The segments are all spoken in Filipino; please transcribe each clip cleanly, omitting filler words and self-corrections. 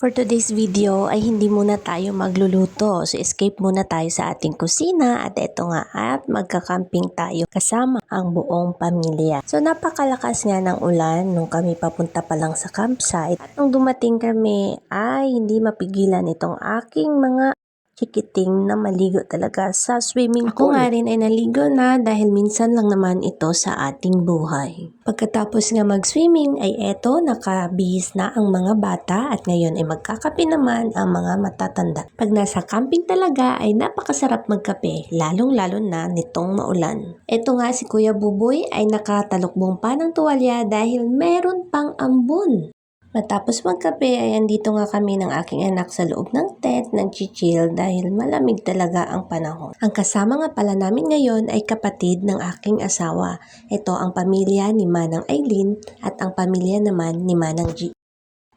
For today's video ay hindi muna tayo magluluto. So escape muna tayo sa ating kusina at eto nga at magka-camping tayo kasama ang buong pamilya. So napakalakas nga ng ulan nung kami papunta pa lang sa campsite. At nung dumating kami ay hindi mapigilan itong aking mga chikiting na maligo talaga sa swimming pool. Ako nga rin ay naligo na dahil minsan lang naman ito sa ating buhay. Pagkatapos nga mag-swimming ay eto nakabihis na ang mga bata at ngayon ay magkakape naman ang mga matatanda. Pag nasa camping talaga ay napakasarap magkape lalong-lalo na nitong maulan. Eto nga si Kuya Buboy ay nakatalukbong pa ng tuwalya dahil meron pang ambon. Matapos magkape ay andito nga kami ng aking anak sa loob ng tent nag-chill dahil malamig talaga ang panahon. Ang kasama nga pala namin ngayon ay kapatid ng aking asawa. Ito ang pamilya ni Manang Aileen at ang pamilya naman ni Manang G.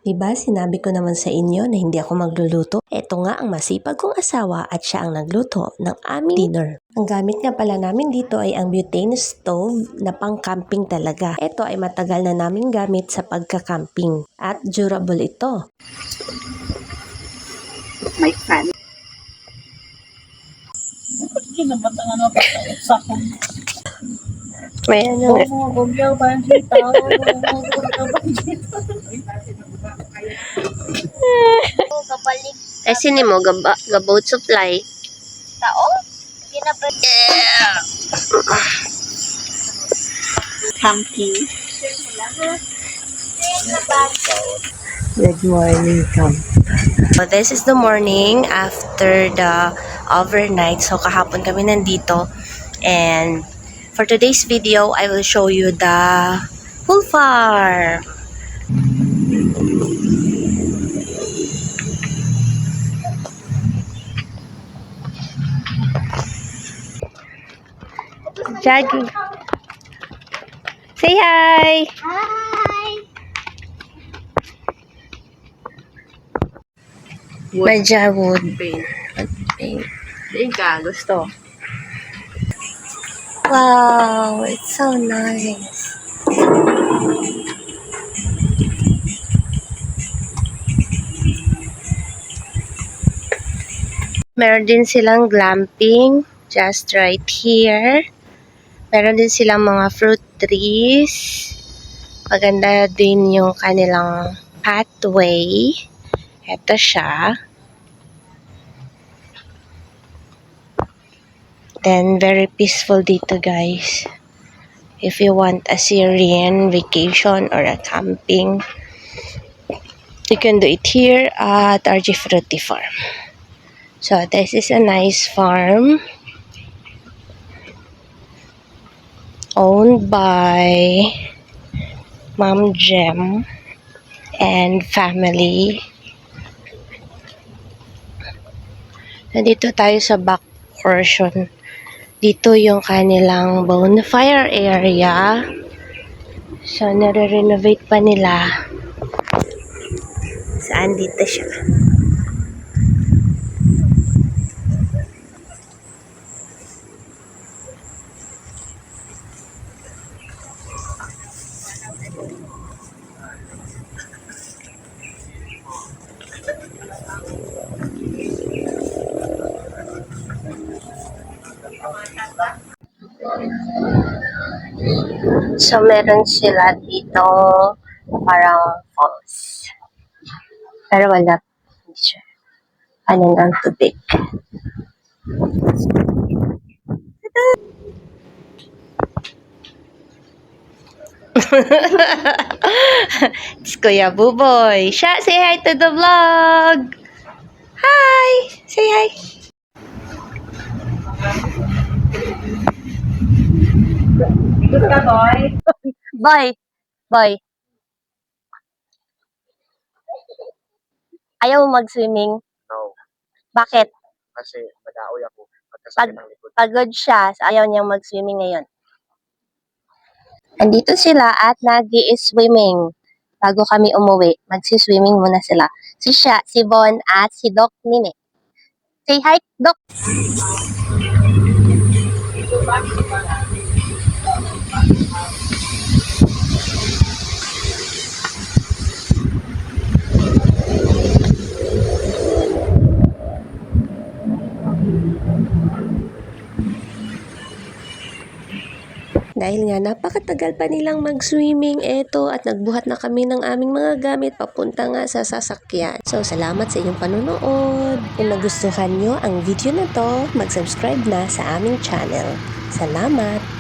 Diba sinabi ko naman sa inyo na hindi ako magluluto? Ito nga ang masipag kong asawa at siya ang nagluto ng aming dinner. Ang gamit nga pala namin dito ay ang butane stove na pang-camping talaga. Ito ay matagal na namin gamit sa pagka-camping at durable ito. May fan. May ano nga. Ay sini mo gabot supply. Tao? Camping. Good morning, Tom. So this is the morning after the overnight. So kahapon kami nandito and for today's video, I will show you the pool farm. Jaggy. Say hi! Hi! Madya wood Paint. paint. Hindi ka, gusto. Wow, it's so nice. Meron din silang glamping just right here. Meron din silang mga fruit trees. Maganda din yung kanilang pathway. Ito siya. Then, very peaceful dito, guys. If you want a Syrian vacation or a camping, you can do it here at RG Fruity Farm. So, this is a nice farm owned by Mom Jem and family. Nandito tayo sa back portion. Dito yung kanilang bonfire area. So, nare-renovate pa nila. Saan dito siya? So, meron sila dito parang falls. Pero wala. Hindi siya. Ano ang tubig. It's Kuya Buboy. Siya, say hi to the vlog. Hi! Say hi. Gusto, boy? Boy. Boy. Ayaw mo mag-swimming? No, Bakit? kasi mag-aoy ako. Pagkasakit ng likod. Pagod siya, so ayaw niyang mag-swimming ngayon. Andito sila at nag-i-swimming. Bago kami umuwi, magsi-swimming muna sila. Si Sha, si Bon, at si Doc Nine. Say hi, Doc! Dahil nga napakatagal pa nilang mag-swimming eto at nagbuhat na kami ng aming mga gamit papunta nga sa sasakyan. So salamat sa inyong panonood. Kung nagustuhan nyo ang video na to, mag-subscribe na sa aming channel. Salamat!